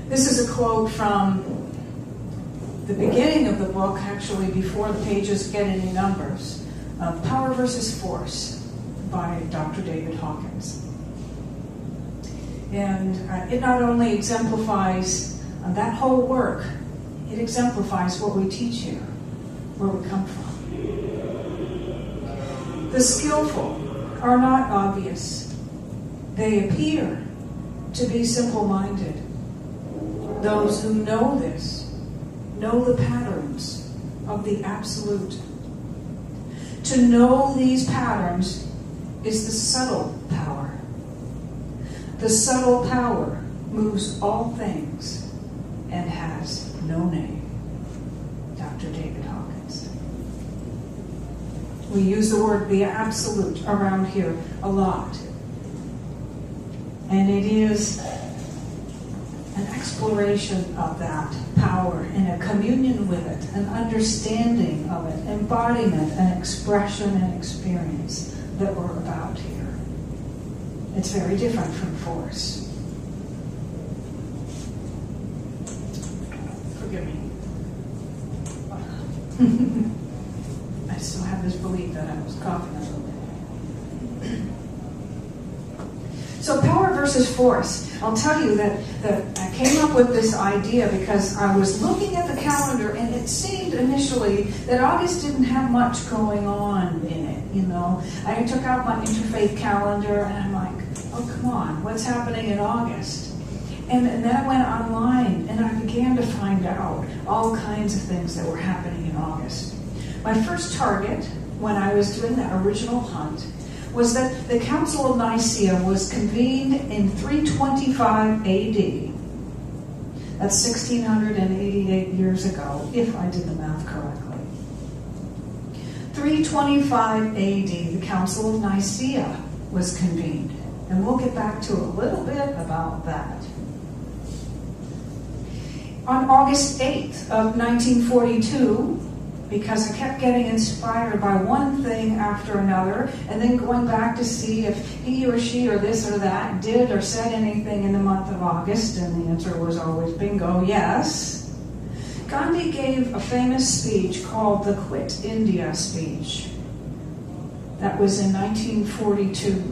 This is a quote from the beginning of the book, actually before the pages get any numbers, Power versus Force by Dr. David Hawkins. And it not only exemplifies that whole work, it exemplifies what we teach here, where we come from. The skillful are not obvious. They appear to be simple-minded. Those who know this know the patterns of the absolute. To know these patterns is the subtle power. The subtle power moves all things and has no name. Dr. David Hawkins. We use the word the absolute around here a lot. And it is an exploration of that power and a communion with it, an understanding of it, embodiment, an expression and experience that we're about here. It's very different from force. Forgive me. I still have this belief that I was coughing a little bit. So power versus force. I'll tell you that I came up with this idea because I was looking at the calendar and it seemed initially that August didn't have much going on in it, you know. I took out my interfaith calendar and I'm like, oh, come on, what's happening in August? And then I went online and I began to find out all kinds of things that were happening in August. My first target, when I was doing that original hunt, was that the Council of Nicaea was convened in 325 AD. That's 1688 years ago, if I did the math correctly. 325 AD, the Council of Nicaea was convened. And we'll get back to a little bit about that. On August 8th of 1942, because I kept getting inspired by one thing after another, and then going back to see if he or she or this or that did or said anything in the month of August, and the answer was always bingo, yes. Gandhi gave a famous speech called the Quit India speech. That was in 1942.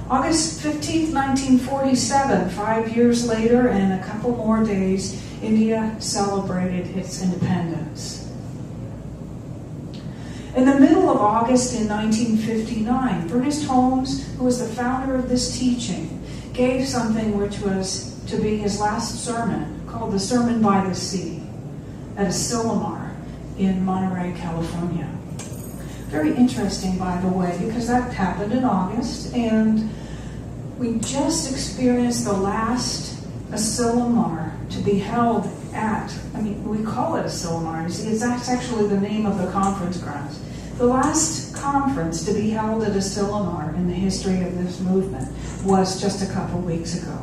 August 15th, 1947, 5 years later and a couple more days, India celebrated its independence. In the middle of August in 1959, Ernest Holmes, who was the founder of this teaching, gave something which was to be his last sermon, called the Sermon by the Sea, at a Silomar in Monterey, California. Very interesting, by the way, because that happened in August, and we just experienced the last Asilomar to be held at, we call it Asilomar, that's actually the name of the conference grounds. The last conference to be held at Asilomar in the history of this movement was just a couple weeks ago,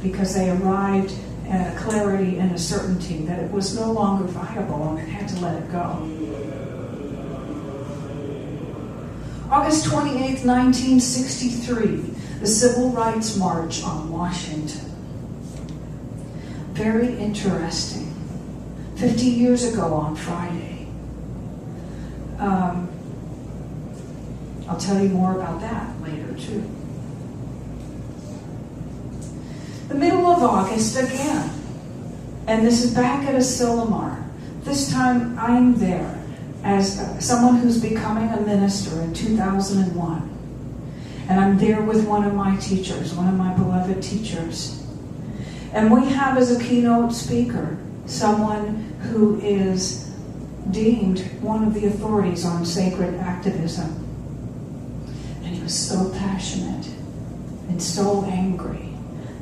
because they arrived at a clarity and a certainty that it was no longer viable and it had to let it go. August 28th, 1963, the Civil Rights March on Washington. Very interesting. 50 years ago on Friday. I'll tell you more about that later, too. The middle of August again. And this is back at Asilomar. This time I'm there as someone who's becoming a minister in 2001. And I'm there with one of my teachers, one of my beloved teachers. And we have as a keynote speaker someone who is deemed one of the authorities on sacred activism. And he was so passionate and so angry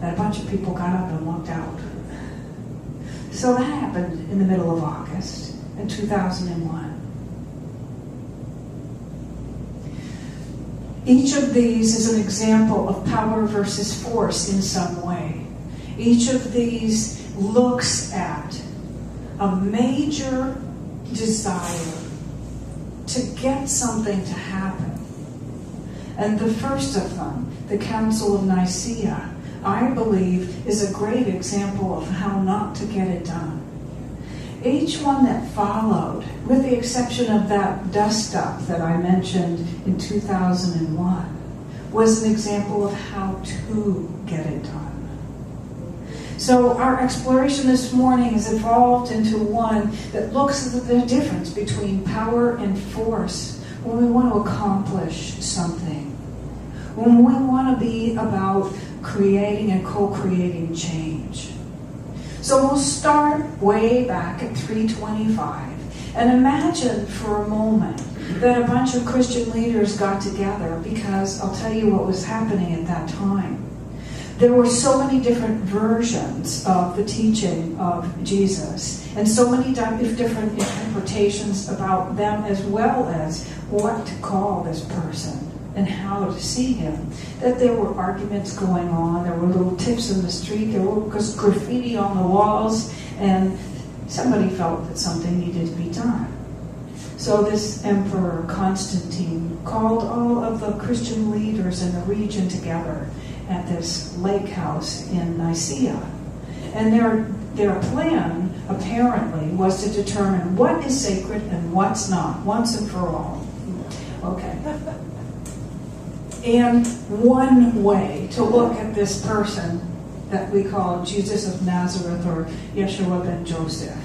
that a bunch of people got up and walked out. So that happened in the middle of August in 2001. Each of these is an example of power versus force in some way. Each of these looks at a major desire to get something to happen. And the first of them, the Council of Nicaea, I believe, is a great example of how not to get it done. Each one that followed, with the exception of that dust-up that I mentioned in 2001, was an example of how to get it done. So our exploration this morning has evolved into one that looks at the difference between power and force when we want to accomplish something, when we want to be about creating and co-creating change. So we'll start way back at 325 and imagine for a moment that a bunch of Christian leaders got together, because I'll tell you what was happening at that time. There were so many different versions of the teaching of Jesus and so many different interpretations about them, as well as what to call this person and how to see him, that there were arguments going on, there were little tips in the street, there was graffiti on the walls, and somebody felt that something needed to be done. So this Emperor Constantine called all of the Christian leaders in the region together at this lake house in Nicaea. And their plan, apparently, was to determine what is sacred and what's not, once and for all. Okay. And one way to look at this person that we call Jesus of Nazareth or Yeshua ben Joseph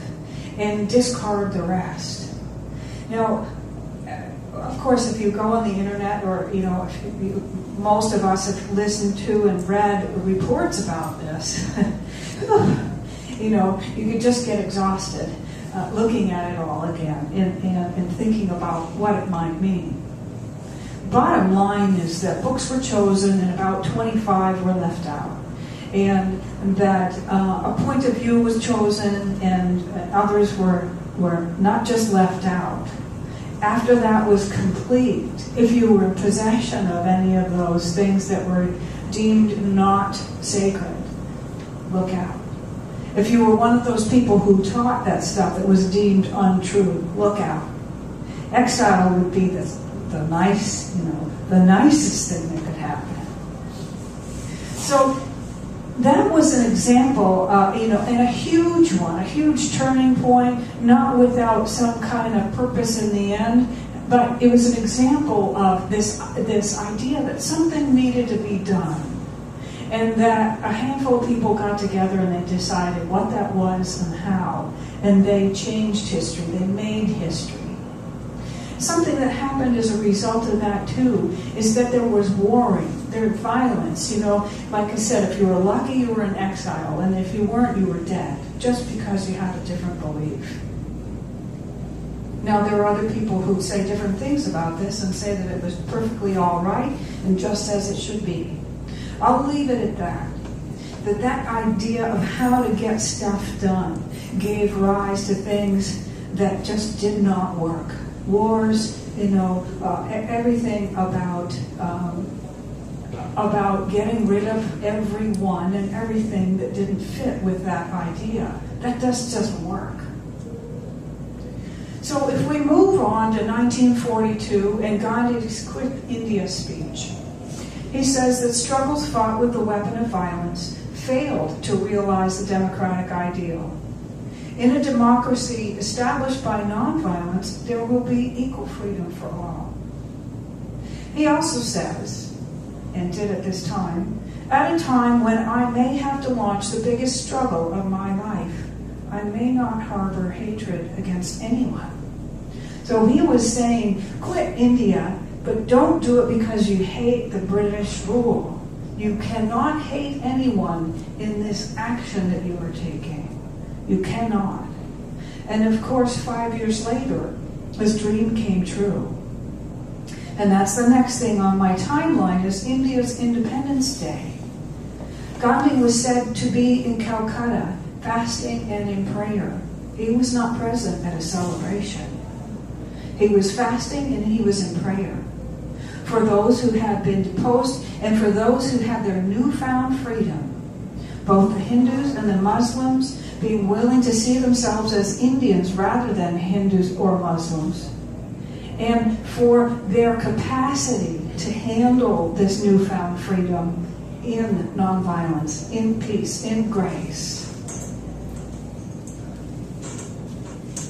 and discard the rest. Now, of course, if you go on the internet, or most of us have listened to and read reports about this, you could just get exhausted looking at it all again and thinking about what it might mean. Bottom line is that books were chosen and about 25 were left out, and that a point of view was chosen and others were not just left out. After that was complete, if you were in possession of any of those things that were deemed not sacred, look out. If you were one of those people who taught that stuff that was deemed untrue, look out. Exile would be the nicest thing that could happen. So that was an example, and a huge one, a huge turning point, not without some kind of purpose in the end, but it was an example of this idea that something needed to be done, and that a handful of people got together and they decided what that was and how, and they changed history, they made history. Something that happened as a result of that, too, is that there was warring, there was violence. Like I said, if you were lucky, you were in exile, and if you weren't, you were dead, just because you had a different belief. Now, there are other people who say different things about this and say that it was perfectly all right and just as it should be. I'll leave it at that. That idea of how to get stuff done gave rise to things that just did not work. Wars, everything about getting rid of everyone and everything that didn't fit with that idea. That just doesn't work. So if we move on to 1942 and Gandhi's Quit India speech, he says that struggles fought with the weapon of violence failed to realize the democratic ideal. In a democracy established by nonviolence, there will be equal freedom for all. He also says, and did at this time, at a time when I may have to launch the biggest struggle of my life, I may not harbor hatred against anyone. So he was saying, quit India, but don't do it because you hate the British rule. You cannot hate anyone in this action that you are taking. You cannot. And of course, 5 years later, his dream came true. And that's the next thing on my timeline is India's Independence Day. Gandhi was said to be in Calcutta, fasting and in prayer. He was not present at a celebration. He was fasting and he was in prayer. For those who had been deposed and for those who had their newfound freedom, both the Hindus and the Muslims being willing to see themselves as Indians rather than Hindus or Muslims, and for their capacity to handle this newfound freedom in nonviolence, in peace, in grace.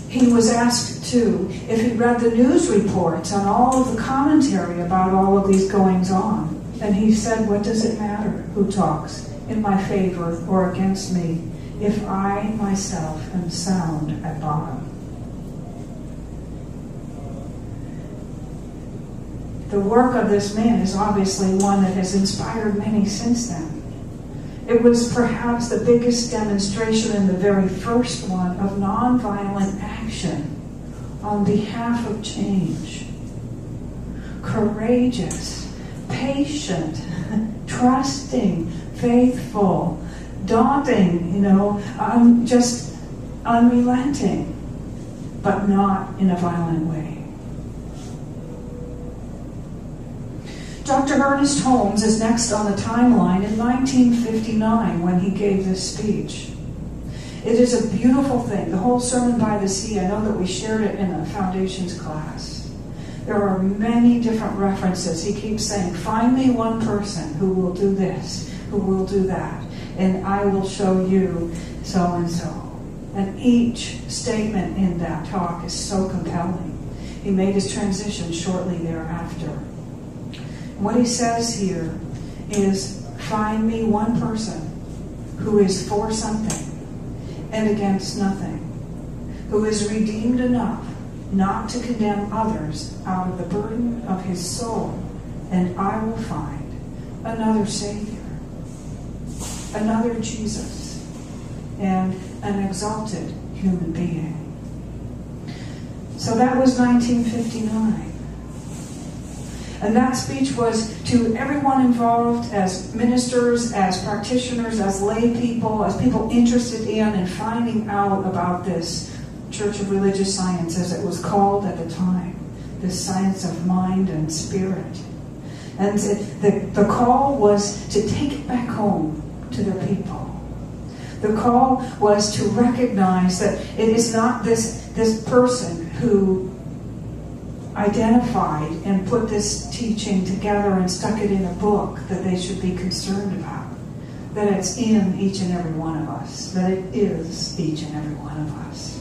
He was asked, too, if he read the news reports on all of the commentary about all of these goings-on. And he said, what does it matter who talks in my favor or against me if I myself am sound at bottom? The work of this man is obviously one that has inspired many since then. It was perhaps the biggest demonstration and the very first one of nonviolent action on behalf of change. Courageous, patient, trusting, faithful, daunting, just unrelenting, but not in a violent way. Dr. Ernest Holmes is next on the timeline in 1959 when he gave this speech. It is a beautiful thing. The whole Sermon by the Sea, I know that we shared it in a foundations class. There are many different references. He keeps saying, find me one person who will do this, who will do that, and I will show you so and so. And each statement in that talk is so compelling. He made his transition shortly thereafter. What he says here is, find me one person who is for something and against nothing, who is redeemed enough not to condemn others out of the burden of his soul, and I will find another Savior, another Jesus, and an exalted human being. So that was 1959. And that speech was to everyone involved, as ministers, as practitioners, as lay people, as people interested in and finding out about this Church of Religious Science, as it was called at the time, this science of mind and spirit. And the call was to take it back home to their people. The call was to recognize that it is not this person who identified and put this teaching together and stuck it in a book that they should be concerned about. That it's in each and every one of us. That it is each and every one of us.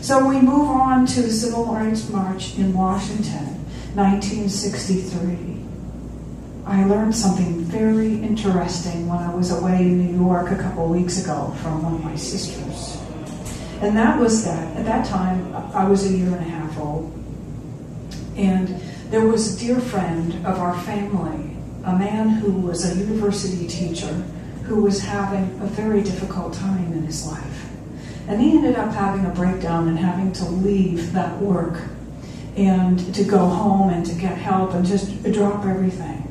So we move on to the Civil Rights March in Washington, 1963. I learned something very interesting when I was away in New York a couple of weeks ago from one of my sisters. And that was that, at that time, I was a year and a half old. And there was a dear friend of our family, a man who was a university teacher, who was having a very difficult time in his life. And he ended up having a breakdown and having to leave that work and to go home and to get help and just drop everything.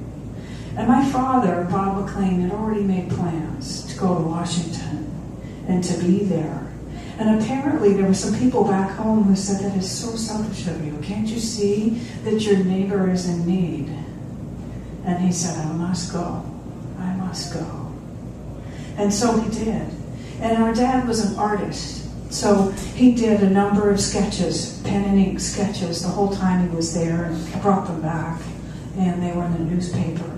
And my father, Bob MacLean, had already made plans to go to Washington and to be there. And apparently there were some people back home who said, that is so selfish of you. Can't you see that your neighbor is in need? And he said, I must go. I must go. And so he did. And our dad was an artist. So he did a number of sketches, pen and ink sketches, the whole time he was there, and brought them back. And they were in the newspaper.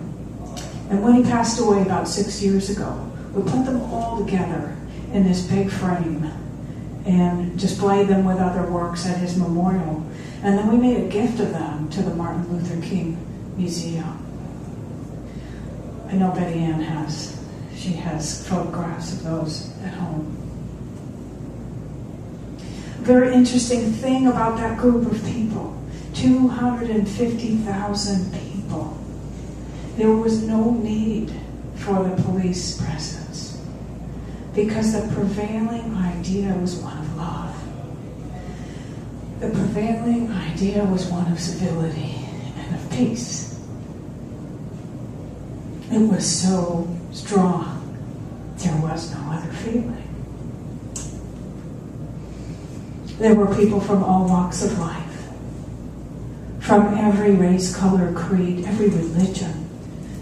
And when he passed away about 6 years ago, we put them all together in this big frame and displayed them with other works at his memorial. And then we made a gift of them to the Martin Luther King Museum. I know Betty Ann has. She has photographs of those at home. A very interesting thing about that group of people, 250,000 people. There was no need for the police presence, because the prevailing idea was one of love. The prevailing idea was one of civility and of peace. It was so strong, there was no other feeling. There were people from all walks of life, from every race, color, creed, every religion,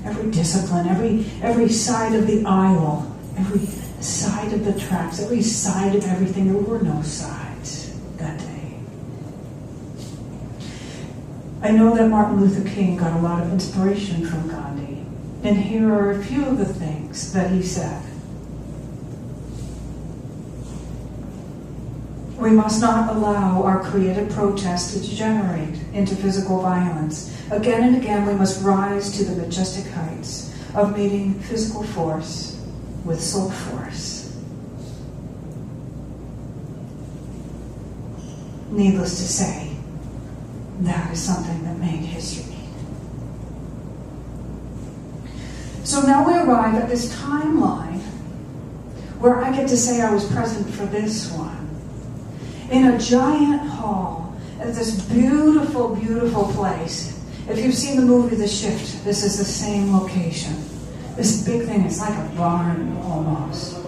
every discipline, every side of the aisle, every side of the tracks, every side of everything. There were no sides that day. I know that Martin Luther King got a lot of inspiration from Gandhi. And here are a few of the things that he said. We must not allow our creative protest to degenerate into physical violence. Again and again, we must rise to the majestic heights of meeting physical force with soul force. Needless to say, that is something that made history. So now we arrive at this timeline where I get to say I was present for this one. In a giant hall at this beautiful, beautiful place. If you've seen the movie The Shift, this is the same location. This big thing, it's like a barn almost.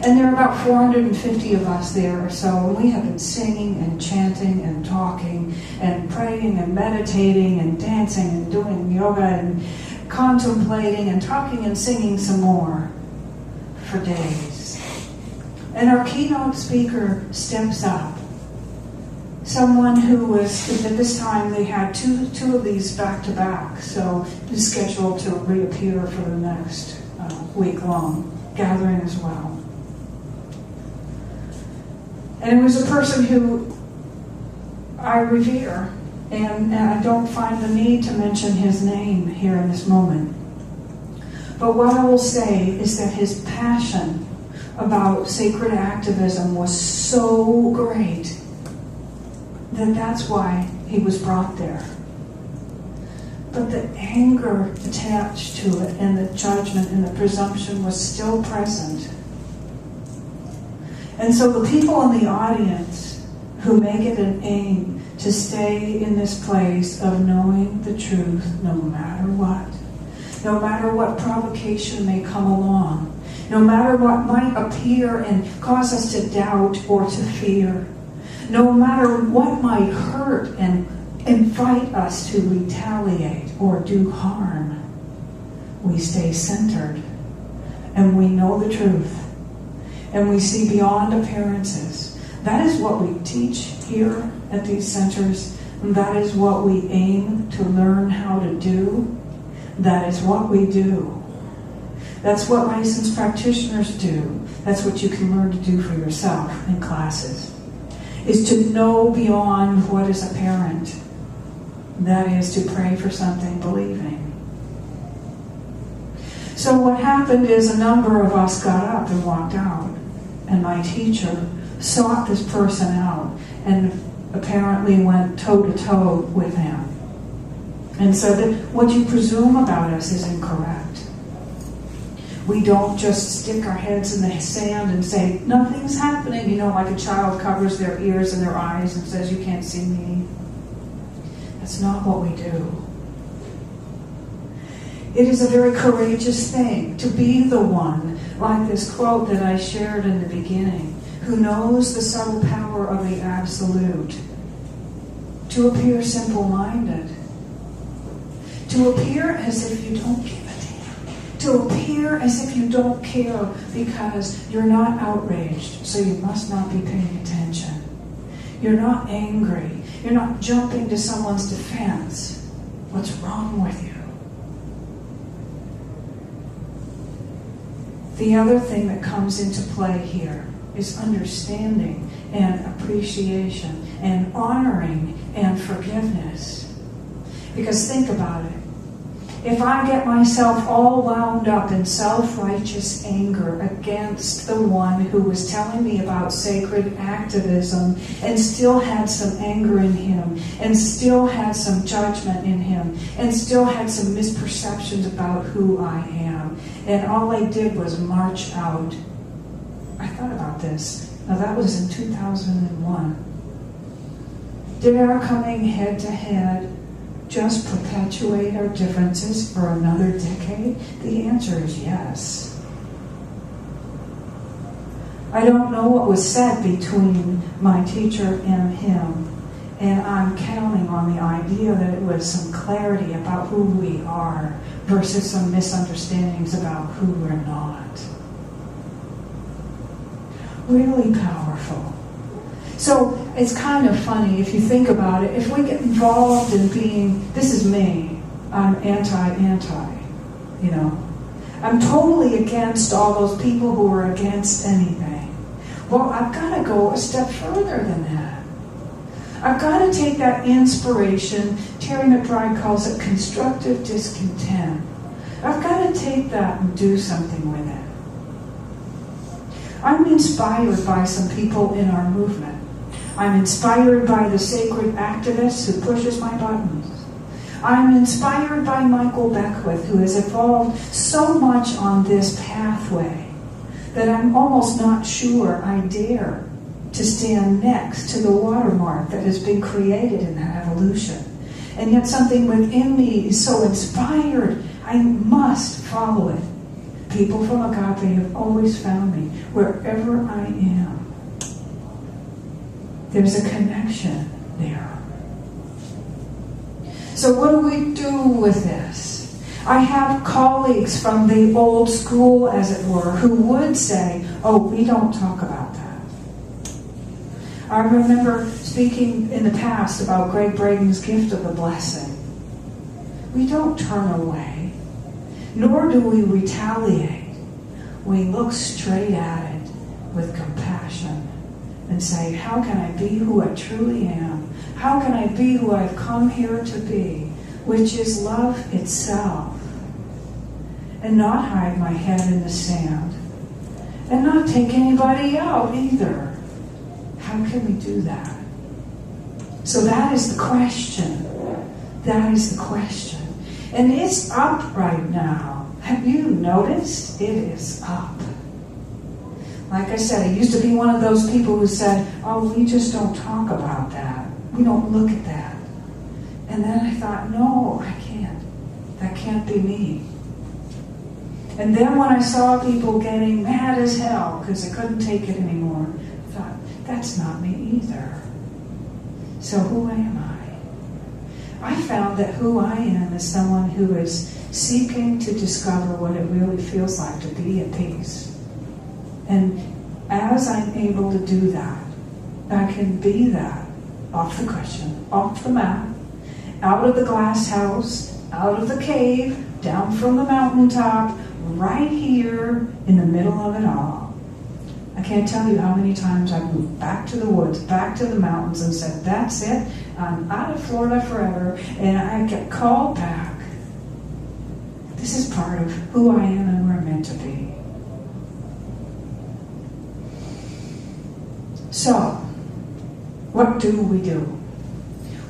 And there are about 450 of us there or so, and we have been singing and chanting and talking and praying and meditating and dancing and doing yoga and contemplating and talking and singing some more for days. And our keynote speaker steps up. Someone who was, at this time, they had two of these back-to-back, so he's scheduled to reappear for the next week-long gathering as well. And it was a person who I revere, and I don't find the need to mention his name here in this moment. But what I will say is that his passion about sacred activism was so great that's why he was brought there. But the anger attached to it and the judgment and the presumption was still present. And so the people in the audience who make it an aim to stay in this place of knowing the truth no matter what provocation may come along, no matter what might appear and cause us to doubt or to fear, no matter what might hurt and invite us to retaliate or do harm, we stay centered and we know the truth and we see beyond appearances. That is what we teach here at these centers, and that is what we aim to learn how to do. That is what we do. That's what licensed practitioners do. That's what you can learn to do for yourself in classes, is to know beyond what is apparent. That is to pray for something believing. So what happened is a number of us got up and walked out, and my teacher sought this person out and apparently went toe-to-toe with him and said that what you presume about us is incorrect. We don't just stick our heads in the sand and say, nothing's happening, like a child covers their ears and their eyes and says, you can't see me. That's not what we do. It is a very courageous thing to be the one, like this quote that I shared in the beginning, who knows the subtle power of the absolute, to appear simple-minded, to appear as if you don't give a damn, to appear as if you don't care because you're not outraged, so you must not be paying attention. You're not angry. You're not jumping to someone's defense. What's wrong with you? The other thing that comes into play here is understanding and appreciation and honoring and forgiveness. Because think about it. If I get myself all wound up in self-righteous anger against the one who was telling me about sacred activism and still had some anger in him and still had some judgment in him and still had some misperceptions about who I am, and all I did was march out. I thought about this. Now that was in 2001. Did our coming head to head just perpetuate our differences for another decade? The answer is yes. I don't know what was said between my teacher and him, and I'm counting on the idea that it was some clarity about who we are versus some misunderstandings about who we're not. Really powerful. So it's kind of funny if you think about it. If we get involved in being, this is me, I'm anti, I'm totally against all those people who are against anything. Well, I've got to go a step further than that. I've got to take that inspiration. Terry McBride calls it constructive discontent. I've got to take that and do something with it. I'm inspired by some people in our movement. I'm inspired by the sacred activist who pushes my buttons. I'm inspired by Michael Beckwith, who has evolved so much on this pathway that I'm almost not sure I dare to stand next to the watermark that has been created in that evolution. And yet something within me is so inspired, I must follow it. People from Agape have always found me wherever I am. There's a connection there. So what do we do with this? I have colleagues from the old school, as it were, who would say, oh, we don't talk about that. I remember speaking in the past about Greg Braden's gift of the blessing. We don't turn away, nor do we retaliate. We look straight at it with compassion and say, how can I be who I truly am? How can I be who I've come here to be, which is love itself? And not hide my head in the sand. And not take anybody out either. How can we do that? So that is the question. That is the question. And it's up right now. Have you noticed? It is up. Like I said, I used to be one of those people who said, oh, we just don't talk about that. We don't look at that. And then I thought, no, I can't. That can't be me. And then when I saw people getting mad as hell because they couldn't take it anymore, I thought, that's not me either. So who am I? I found that who I am is someone who is seeking to discover what it really feels like to be at peace. And as I'm able to do that, I can be that off the cushion, off the mat, out of the glass house, out of the cave, down from the mountaintop, right here in the middle of it all. I can't tell you how many times I've moved back to the woods, back to the mountains and said, that's it, I'm out of Florida forever, and I get called back. This is part of who I am and where I'm meant to be. So, what do we do?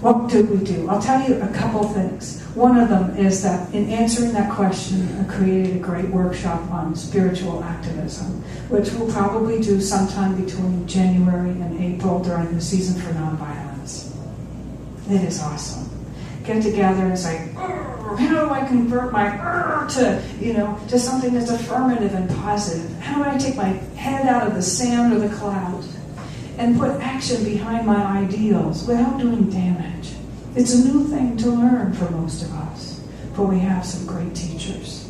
What do we do? I'll tell you a couple things. One of them is that in answering that question, I created a great workshop on spiritual activism, which we'll probably do sometime between January and April during the season for nonviolence. It is awesome. Get together and say, how do I convert my to something that's affirmative and positive? How do I take my head out of the sand or the clouds and put action behind my ideals without doing damage? It's a new thing to learn for most of us, but we have some great teachers.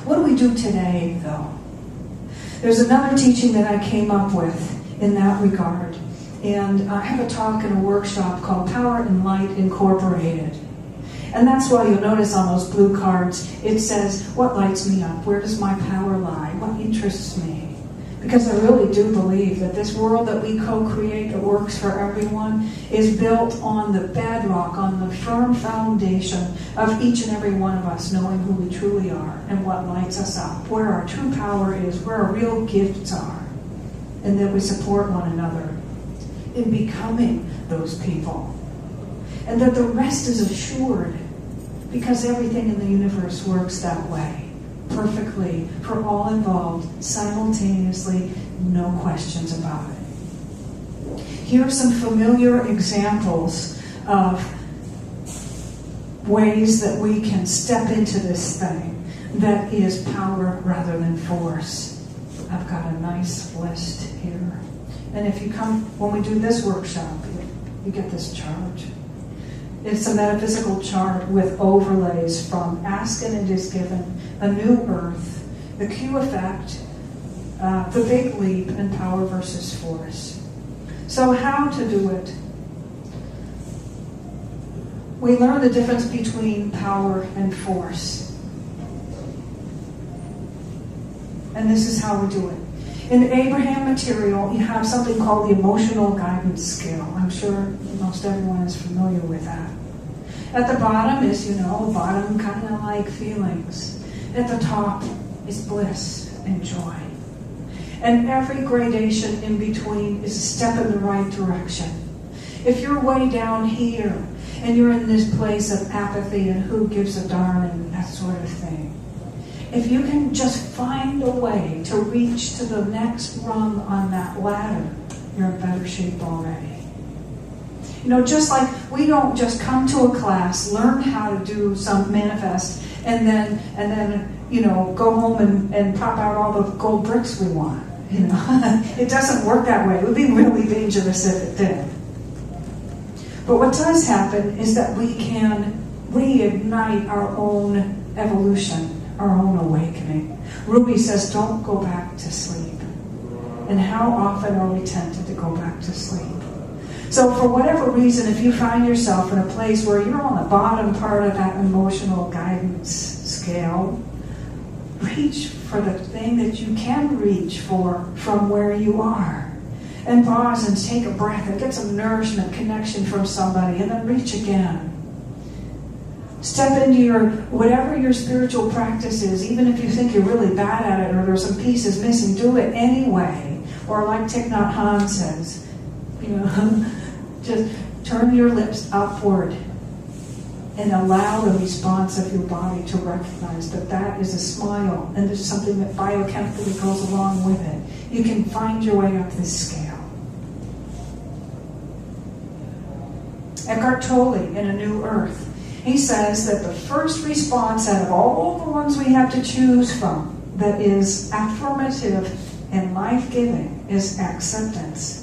What do we do today, though? There's another teaching that I came up with in that regard, and I have a talk and a workshop called Power and Light Incorporated. And that's why you'll notice on those blue cards, it says, what lights me up? Where does my power lie? What interests me? Because I really do believe that this world that we co-create that works for everyone is built on the bedrock, on the firm foundation of each and every one of us knowing who we truly are and what lights us up, where our true power is, where our real gifts are, and that we support one another in becoming those people. And that the rest is assured because everything in the universe works that way. Perfectly for all involved, simultaneously, no questions about it. Here are some familiar examples of ways that we can step into this thing that is power rather than force. I've got a nice list here. And if you come, when we do this workshop, you get this chart. It's a metaphysical chart with overlays from Ask and It Is Given, A New Earth, the Q Effect, the Big Leap, and Power versus Force. So how to do it? We learn the difference between power and force. And this is how we do it. In the Abraham material, you have something called the emotional guidance scale. I'm sure most everyone is familiar with that. At the bottom is, bottom kind of like feelings. At the top is bliss and joy. And every gradation in between is a step in the right direction. If you're way down here and you're in this place of apathy and who gives a darn and that sort of thing, if you can just find a way to reach to the next rung on that ladder, you're in better shape already. Just like we don't just come to a class, learn how to do some manifest, and then go home and pop out all the gold bricks we want. It doesn't work that way. It would be really dangerous if it did. But what does happen is that we can reignite our own evolution, our own awakening. Ruby says, don't go back to sleep. And how often are we tempted to go back to sleep? So for whatever reason, if you find yourself in a place where you're on the bottom part of that emotional guidance scale, reach for the thing that you can reach for from where you are. And pause and take a breath and get some nourishment, connection from somebody, and then reach again. Step into whatever your spiritual practice is, even if you think you're really bad at it or there's some pieces missing, do it anyway. Or like Thich Nhat Hanh says, just turn your lips upward and allow the response of your body to recognize that is a smile and there's something that biochemically goes along with it. You can find your way up this scale. Eckhart Tolle in A New Earth, he says that the first response out of all the ones we have to choose from that is affirmative and life-giving is acceptance.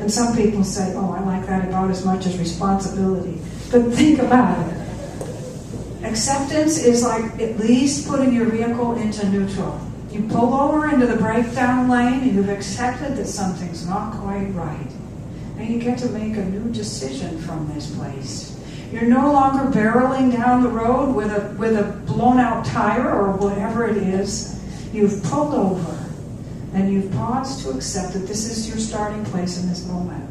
And some people say, oh, I like that about as much as responsibility. But think about it. Acceptance is like at least putting your vehicle into neutral. You pull over into the breakdown lane and you've accepted that something's not quite right. And you get to make a new decision from this place. You're no longer barreling down the road with a blown out tire or whatever it is. You've pulled over and you've paused to accept that this is your starting place in this moment.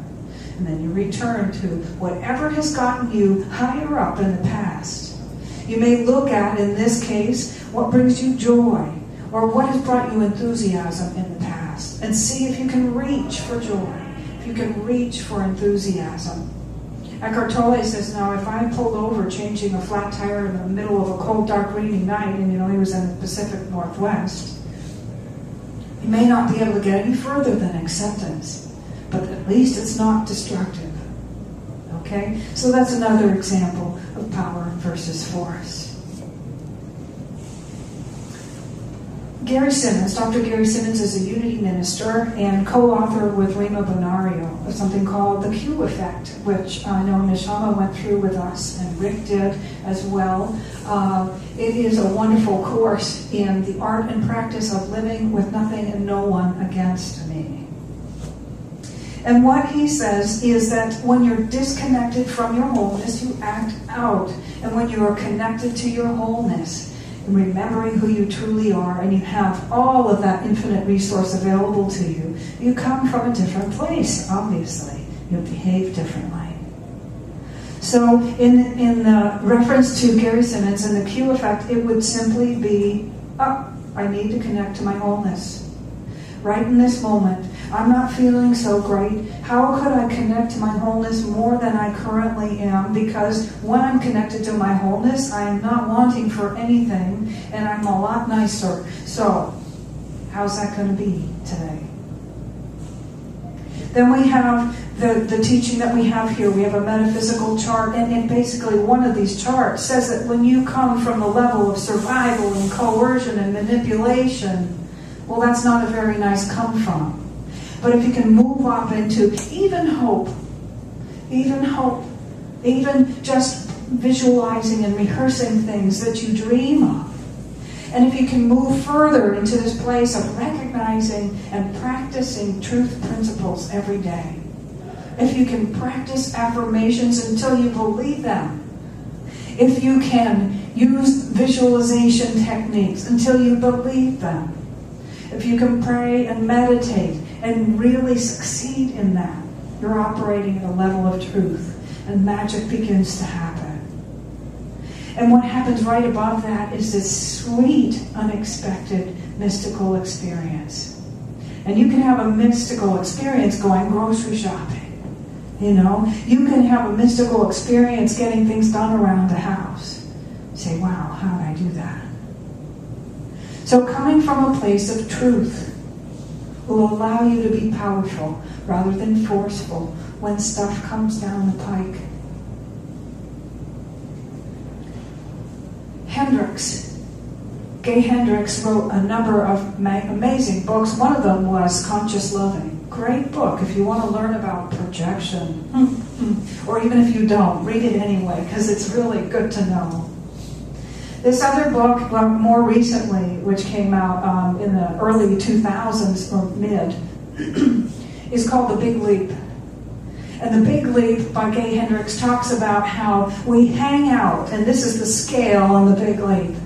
And then you return to whatever has gotten you higher up in the past. You may look at, in this case, what brings you joy or what has brought you enthusiasm in the past and see if you can reach for joy, if you can reach for enthusiasm. Eckhart Tolle says, now if I pulled over changing a flat tire in the middle of a cold, dark, rainy night, and he was in the Pacific Northwest, you may not be able to get any further than acceptance, but at least it's not destructive. Okay? So that's another example of power versus force. Gary Simmons, Dr. Gary Simmons is a Unity minister and co-author with Rima Bonario of something called The Q Effect, which I know Nishama went through with us and Rick did as well. It is a wonderful course in the art and practice of living with nothing and no one against me. And what he says is that when you're disconnected from your wholeness, you act out. And when you are connected to your wholeness, and remembering who you truly are, and you have all of that infinite resource available to you, you come from a different place, obviously. You behave differently. So in the reference to Gary Simmons and the Q effect, it would simply be, I need to connect to my wholeness. Right in this moment, I'm not feeling so great. How could I connect to my wholeness more than I currently am? Because when I'm connected to my wholeness, I am not wanting for anything, and I'm a lot nicer. So, how's that going to be today? Then we have the teaching that we have here. We have a metaphysical chart, and basically one of these charts says that when you come from the level of survival and coercion and manipulation, well, that's not a very nice come from. But if you can move up into even hope, even just visualizing and rehearsing things that you dream of, and if you can move further into this place of recognizing and practicing truth principles every day, if you can practice affirmations until you believe them, if you can use visualization techniques until you believe them, If you can pray and meditate and really succeed in that, you're operating at a level of truth, and magic begins to happen. And what happens right above that is this sweet, unexpected, mystical experience. And you can have a mystical experience going grocery shopping. You can have a mystical experience getting things done around the house. Say, wow, how did I do that? So coming from a place of truth will allow you to be powerful rather than forceful when stuff comes down the pike. Gay Hendricks wrote a number of amazing books. One of them was Conscious Loving. Great book if you want to learn about projection. Or even if you don't, read it anyway, because it's really good to know. This other book, more recently, which came out in the early 2000s or mid, is called The Big Leap. And The Big Leap by Gay Hendricks talks about how we hang out, and this is the scale on The Big Leap,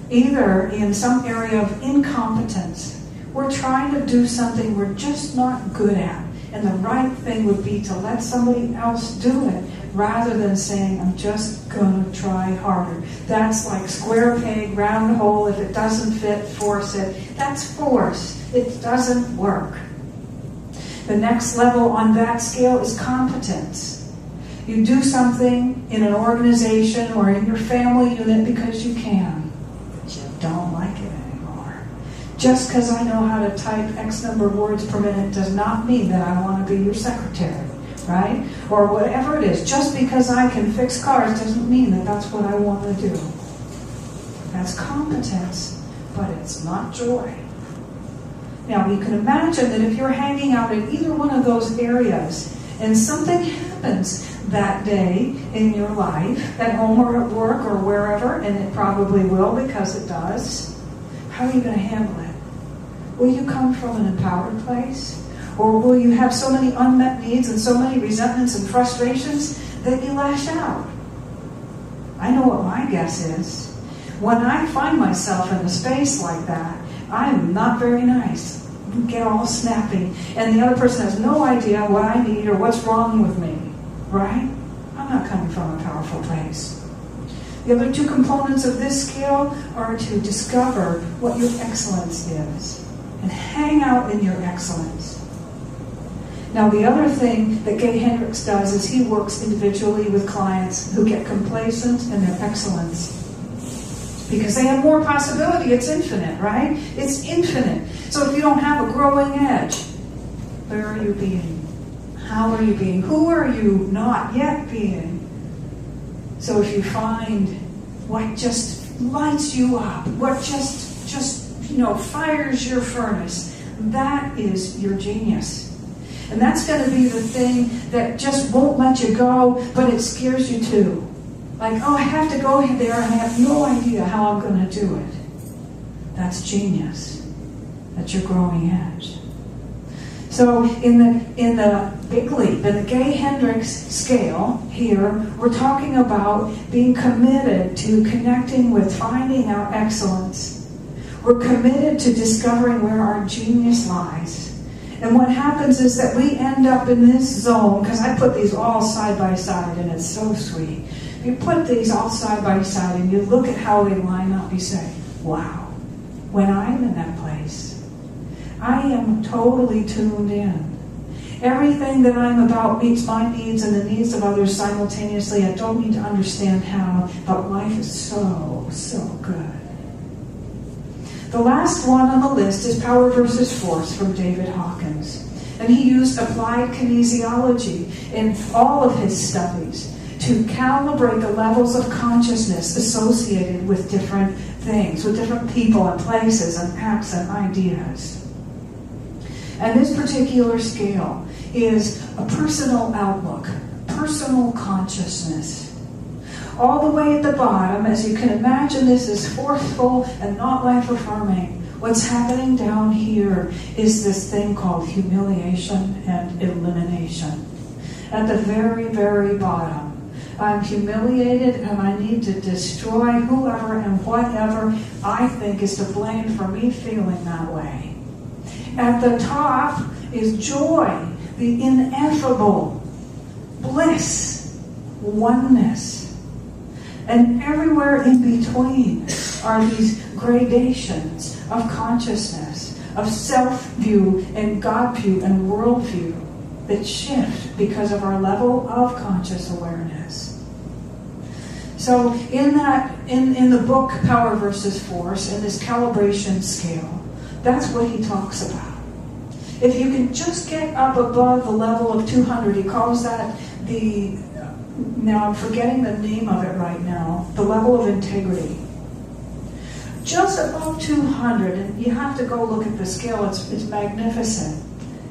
either in some area of incompetence. We're trying to do something we're just not good at, and the right thing would be to let somebody else do it rather than saying, I'm just going to try harder. That's like square peg, round hole. If it doesn't fit, force it. That's force. It doesn't work. The next level on that scale is competence. You do something in an organization or in your family unit because you can, but you don't like it anymore. Just because I know how to type X number of words per minute does not mean that I want to be your secretary, right? Or whatever it is. Just because I can fix cars doesn't mean that that's what I want to do. That's competence, but it's not joy. Now, you can imagine that if you're hanging out in either one of those areas and something happens that day in your life, at home or at work or wherever, and it probably will because it does, how are you going to handle it? Will you come from an empowered place? Or will you have so many unmet needs and so many resentments and frustrations that you lash out? I know what my guess is. When I find myself in a space like that, I'm not very nice. Get all snappy. And the other person has no idea what I need or what's wrong with me. Right? I'm not coming from a powerful place. The other two components of this scale are to discover what your excellence is and hang out in your excellence. Now, the other thing that Gay Hendricks does is he works individually with clients who get complacent in their excellence. Because they have more possibility. It's infinite, right? It's infinite. So if you don't have a growing edge, where are you being? How are you being? Who are you not yet being? So if you find what just lights you up, what just fires your furnace, that is your genius. And that's going to be the thing that just won't let you go, but it scares you too. Like, oh, I have to go there and I have no idea how I'm going to do it. That's genius. That's your growing edge. So in the Big Leap, in the Gay Hendricks scale here, we're talking about being committed to connecting with finding our excellence. We're committed to discovering where our genius lies. And what happens is that we end up in this zone, because I put these all side by side and it's so sweet. You put these all side by side and you look at how they line up, you say, wow, when I'm in that place, I am totally tuned in. Everything that I'm about meets my needs and the needs of others simultaneously. I don't need to understand how, but life is so, so good. The last one on the list is Power versus Force from David Hawkins. And he used applied kinesiology in all of his studies to calibrate the levels of consciousness associated with different things, with different people and places and acts and ideas. And this particular scale is a personal outlook, personal consciousness. All the way at the bottom, as you can imagine, this is forceful and not life-affirming. What's happening down here is this thing called humiliation and elimination. At the very, very bottom, I'm humiliated and I need to destroy whoever and whatever I think is to blame for me feeling that way. At the top is joy, the ineffable bliss, oneness. And everywhere in between are these gradations of consciousness, of self-view and God-view and worldview that shift because of our level of conscious awareness. So in the book Power versus Force, in this calibration scale, that's what he talks about. If you can just get up above the level of 200, he calls that now I'm forgetting the name of it right now, the level of integrity. Just above 200, and you have to go look at the scale, it's magnificent.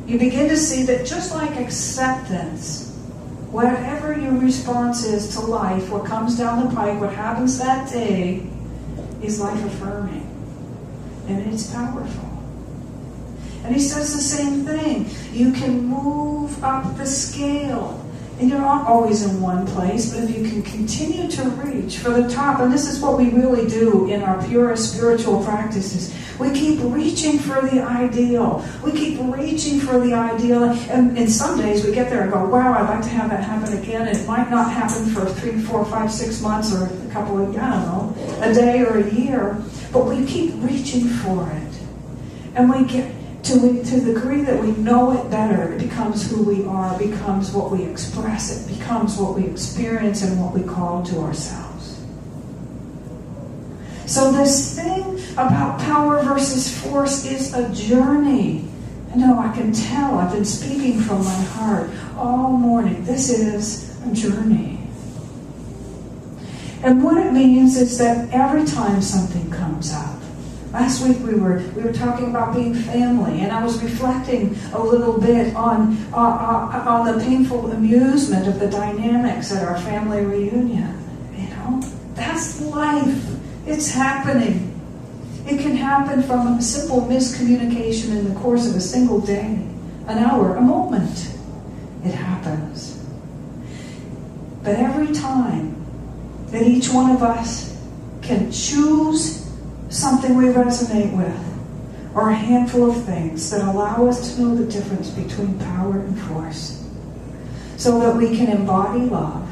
You begin to see that just like acceptance, whatever your response is to life, what comes down the pike, what happens that day, is life affirming. And it's powerful. And he says the same thing. You can move up the scale. And you're not always in one place, but if you can continue to reach for the top, and this is what we really do in our purest spiritual practices, we keep reaching for the ideal. We keep reaching for the ideal. And some days we get there and go, wow, I'd like to have that happen again. It might not happen for 3, 4, 5, 6 months or a couple of, I don't know, a day or a year. But we keep reaching for it. And we get to the degree that we know it better, it becomes who we are, it becomes what we express, it becomes what we experience and what we call to ourselves. So this thing about power versus force is a journey. And no, I can tell, I've been speaking from my heart all morning. This is a journey. And what it means is that every time something comes up, last week we were talking about being family, and I was reflecting a little bit on the painful amusement of the dynamics at our family reunion. You know, that's life. It's happening. It can happen from a simple miscommunication in the course of a single day, an hour, a moment. It happens. But every time that each one of us can choose something we resonate with, or a handful of things that allow us to know the difference between power and force, so that we can embody love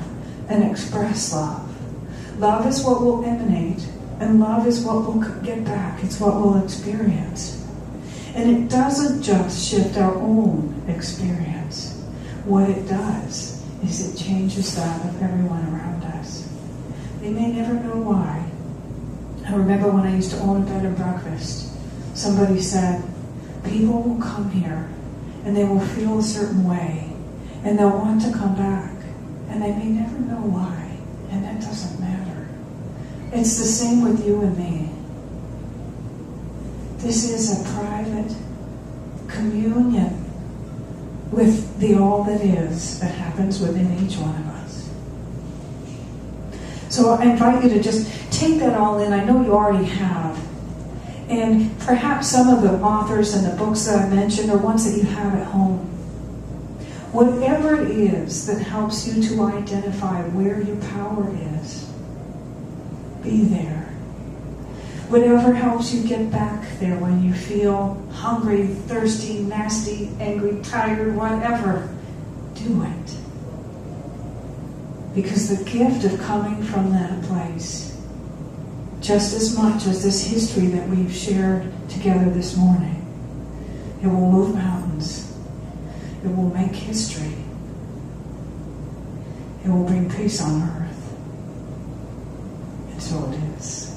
and express love. Love is what will emanate, and love is what we'll get back. It's what we'll experience. And it doesn't just shift our own experience. What it does is it changes that of everyone around us. They may never know why. I remember when I used to own a bed and breakfast, somebody said, people will come here and they will feel a certain way and they'll want to come back and they may never know why, and that doesn't matter. It's the same with you and me. This is a private communion with the all that is that happens within each one of us. So I invite you to just take that all in. I know you already have. And perhaps some of the authors and the books that I mentioned are ones that you have at home. Whatever it is that helps you to identify where your power is, be there. Whatever helps you get back there when you feel hungry, thirsty, nasty, angry, tired, whatever, do it. Because the gift of coming from that place, just as much as this history that we've shared together this morning, it will move mountains. It will make history. It will bring peace on earth. And so it is.